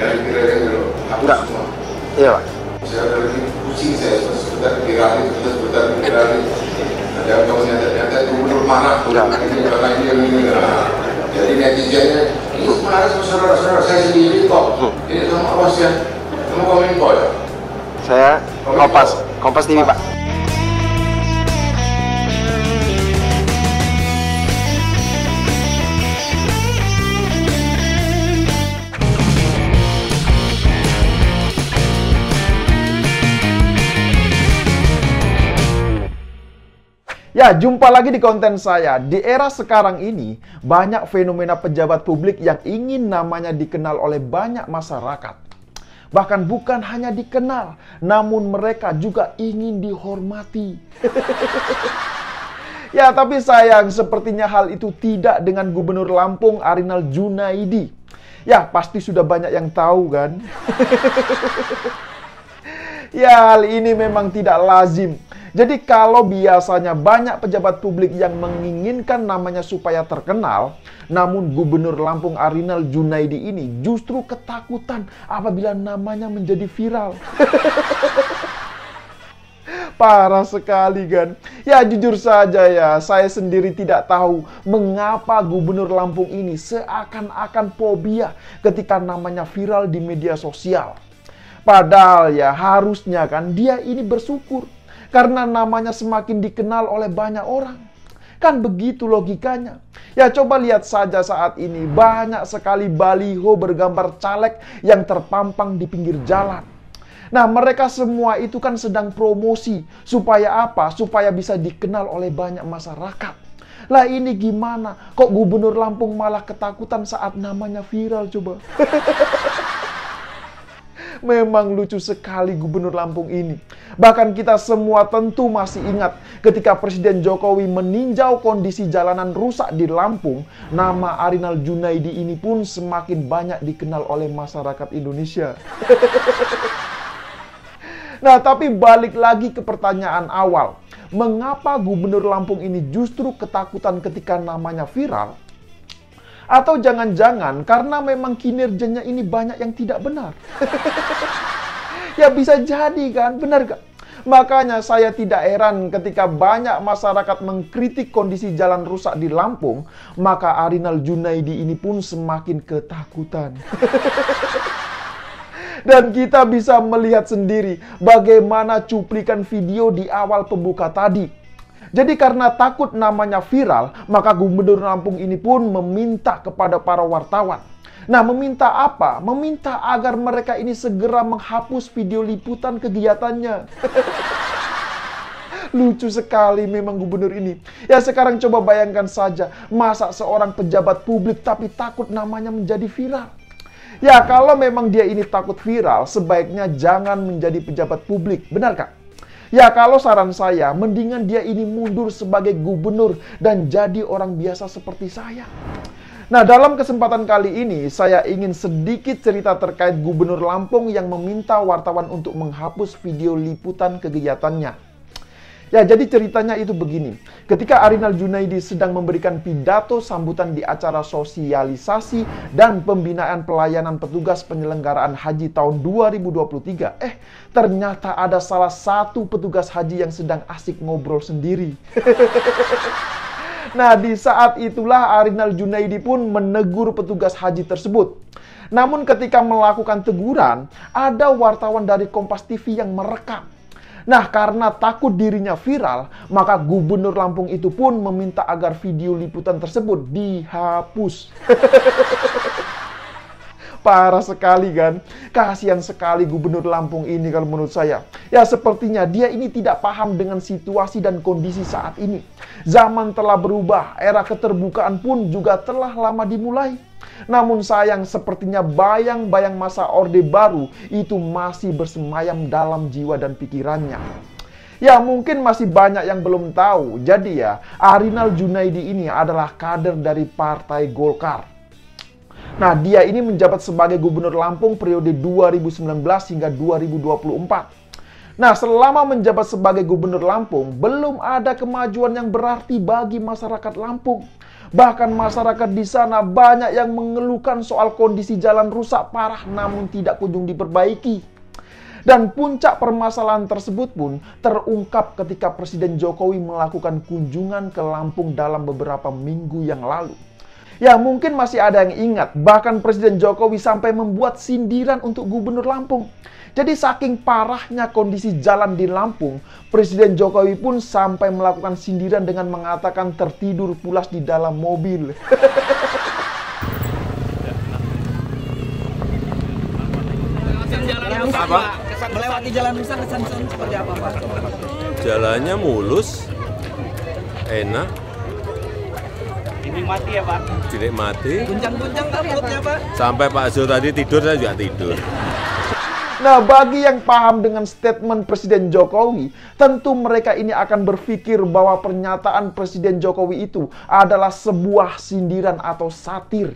Kira-kira dulu, hapus semua. Iya, Pak. Saya lagi pusing saya, sebentar viralin, sebentar viralin. Ada kawannya, ternyata itu benar marah. Ini. Jadi netizennya, ini marah sama saudara-saudara saya sendiri kok. Ini sama awas ya, kamu Kominfo ya? Saya Kompas TV, Pak. Ya, jumpa lagi di konten saya. Di era sekarang ini, banyak fenomena pejabat publik yang ingin namanya dikenal oleh banyak masyarakat. Bahkan bukan hanya dikenal, namun mereka juga ingin dihormati. Ya, tapi sayang sepertinya hal itu tidak dengan Gubernur Lampung Arinal Junaidi. Ya, pasti sudah banyak yang tahu kan? Ya, hal ini memang tidak lazim. Jadi kalau biasanya banyak pejabat publik yang menginginkan namanya supaya terkenal, namun Gubernur Lampung Arinal Junaidi ini justru ketakutan apabila namanya menjadi viral. Parah sekali kan? Ya jujur saja ya, saya sendiri tidak tahu mengapa Gubernur Lampung ini seakan-akan fobia ketika namanya viral di media sosial. Padahal ya harusnya kan dia ini bersyukur karena namanya semakin dikenal oleh banyak orang. Kan begitu logikanya. Ya coba lihat saja saat ini banyak sekali baliho bergambar caleg yang terpampang di pinggir jalan. Nah mereka semua itu kan sedang promosi. Supaya apa? Supaya bisa dikenal oleh banyak masyarakat. Lah ini gimana? Kok Gubernur Lampung malah ketakutan saat namanya viral coba? Memang lucu sekali Gubernur Lampung ini. Bahkan kita semua tentu masih ingat ketika Presiden Jokowi meninjau kondisi jalanan rusak di Lampung, nama Arinal Junaidi ini pun semakin banyak dikenal oleh masyarakat Indonesia. Nah, tapi balik lagi ke pertanyaan awal. Mengapa Gubernur Lampung ini justru ketakutan ketika namanya viral? Atau jangan-jangan karena memang kinerjanya ini banyak yang tidak benar. Ya bisa jadi kan, benar gak? Makanya saya tidak heran ketika banyak masyarakat mengkritik kondisi jalan rusak di Lampung, maka Arinal Junaidi ini pun semakin ketakutan. Dan kita bisa melihat sendiri bagaimana cuplikan video di awal pembuka tadi. Jadi karena takut namanya viral, maka Gubernur Lampung ini pun meminta kepada para wartawan. Nah, meminta apa? Meminta agar mereka ini segera menghapus video liputan kegiatannya. Lucu sekali memang gubernur ini. Ya sekarang coba bayangkan saja, masa seorang pejabat publik tapi takut namanya menjadi viral? Ya kalau memang dia ini takut viral, sebaiknya jangan menjadi pejabat publik. Benar Kak? Ya kalau saran saya, mendingan dia ini mundur sebagai gubernur dan jadi orang biasa seperti saya. Nah dalam kesempatan kali ini, saya ingin sedikit cerita terkait Gubernur Lampung yang meminta wartawan untuk menghapus video liputan kegiatannya. Ya jadi ceritanya itu begini, ketika Arinal Junaidi sedang memberikan pidato sambutan di acara sosialisasi dan pembinaan pelayanan petugas penyelenggaraan haji tahun 2023, ternyata ada salah satu petugas haji yang sedang asik ngobrol sendiri. Nah di saat itulah Arinal Junaidi pun menegur petugas haji tersebut. Namun ketika melakukan teguran, ada wartawan dari Kompas TV yang merekam. Nah, karena takut dirinya viral, maka Gubernur Lampung itu pun meminta agar video liputan tersebut dihapus. Parah sekali kan? Kasihan sekali Gubernur Lampung ini kalau menurut saya. Ya, sepertinya dia ini tidak paham dengan situasi dan kondisi saat ini. Zaman telah berubah, era keterbukaan pun juga telah lama dimulai. Namun sayang sepertinya bayang-bayang masa Orde Baru itu masih bersemayam dalam jiwa dan pikirannya. Ya mungkin masih banyak yang belum tahu. Jadi ya, Arinal Junaidi ini adalah kader dari Partai Golkar. Nah dia ini menjabat sebagai Gubernur Lampung periode 2019 hingga 2024. Nah selama menjabat sebagai Gubernur Lampung, belum ada kemajuan yang berarti bagi masyarakat Lampung. Bahkan masyarakat di sana banyak yang mengeluhkan soal kondisi jalan rusak parah namun tidak kunjung diperbaiki. Dan puncak permasalahan tersebut pun terungkap ketika Presiden Jokowi melakukan kunjungan ke Lampung dalam beberapa minggu yang lalu. Ya mungkin masih ada yang ingat, bahkan Presiden Jokowi sampai membuat sindiran untuk Gubernur Lampung. Jadi saking parahnya kondisi jalan di Lampung, Presiden Jokowi pun sampai melakukan sindiran dengan mengatakan tertidur pulas di dalam mobil. Apa? Melewati jalan rusak kesan seperti apa, Pak? Jalannya mulus, enak, Dinikmati ya, Pak? dinikmati. Guncang-guncang rambutnya, Pak? Sampai Pak Zul tadi tidur, saya juga tidur. Nah, bagi yang paham dengan statement Presiden Jokowi, tentu mereka ini akan berpikir bahwa pernyataan Presiden Jokowi itu adalah sebuah sindiran atau satir.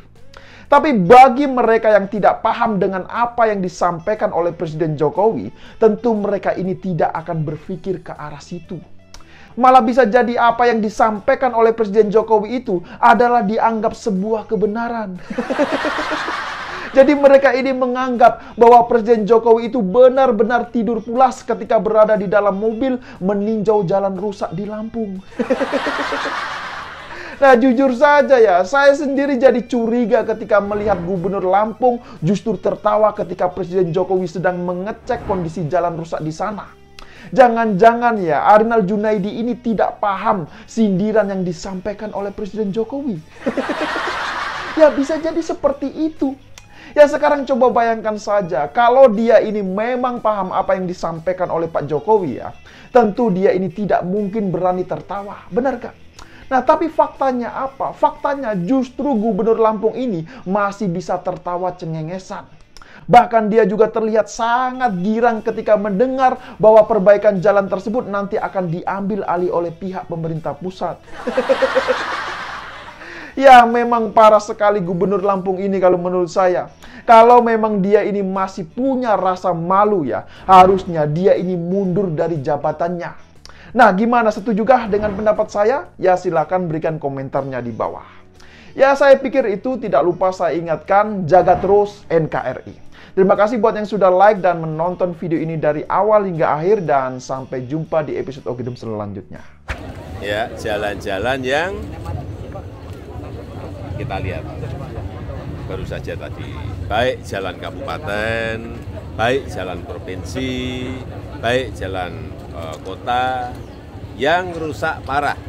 Tapi bagi mereka yang tidak paham dengan apa yang disampaikan oleh Presiden Jokowi, tentu mereka ini tidak akan berpikir ke arah situ. Malah bisa jadi apa yang disampaikan oleh Presiden Jokowi itu adalah dianggap sebuah kebenaran. Jadi mereka ini menganggap bahwa Presiden Jokowi itu benar-benar tidur pulas ketika berada di dalam mobil meninjau jalan rusak di Lampung. Nah, jujur saja ya, saya sendiri jadi curiga ketika melihat Gubernur Lampung justru tertawa ketika Presiden Jokowi sedang mengecek kondisi jalan rusak di sana. Jangan-jangan ya, Arinal Junaidi ini tidak paham sindiran yang disampaikan oleh Presiden Jokowi. Ya, bisa jadi seperti itu. Ya, sekarang coba bayangkan saja, kalau dia ini memang paham apa yang disampaikan oleh Pak Jokowi ya, tentu dia ini tidak mungkin berani tertawa, benar gak? Nah, tapi faktanya apa? Faktanya justru Gubernur Lampung ini masih bisa tertawa cengengesan. Bahkan dia juga terlihat sangat girang ketika mendengar bahwa perbaikan jalan tersebut nanti akan diambil alih oleh pihak pemerintah pusat. Ya, memang parah sekali Gubernur Lampung ini kalau menurut saya. Kalau memang dia ini masih punya rasa malu ya, harusnya dia ini mundur dari jabatannya. Nah, gimana, setujukah dengan pendapat saya? Ya, silakan berikan komentarnya di bawah. Ya, saya pikir itu tidak lupa saya ingatkan, jaga terus NKRI. Terima kasih buat yang sudah like dan menonton video ini dari awal hingga akhir, dan sampai jumpa di episode Ogidum selanjutnya. Ya, jalan-jalan yang kita lihat baru saja tadi, baik jalan kabupaten, baik jalan provinsi, baik jalan kota yang rusak parah.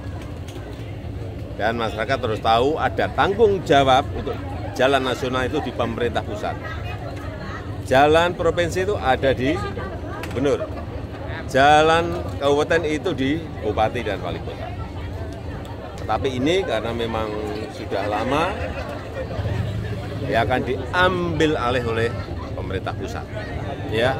Dan masyarakat terus tahu ada tanggung jawab untuk jalan nasional itu di pemerintah pusat. Jalan provinsi itu ada di gubernur. Jalan kabupaten itu di bupati dan wali kota. Tetapi ini karena memang sudah lama, ya akan diambil alih oleh pemerintah pusat. Ya.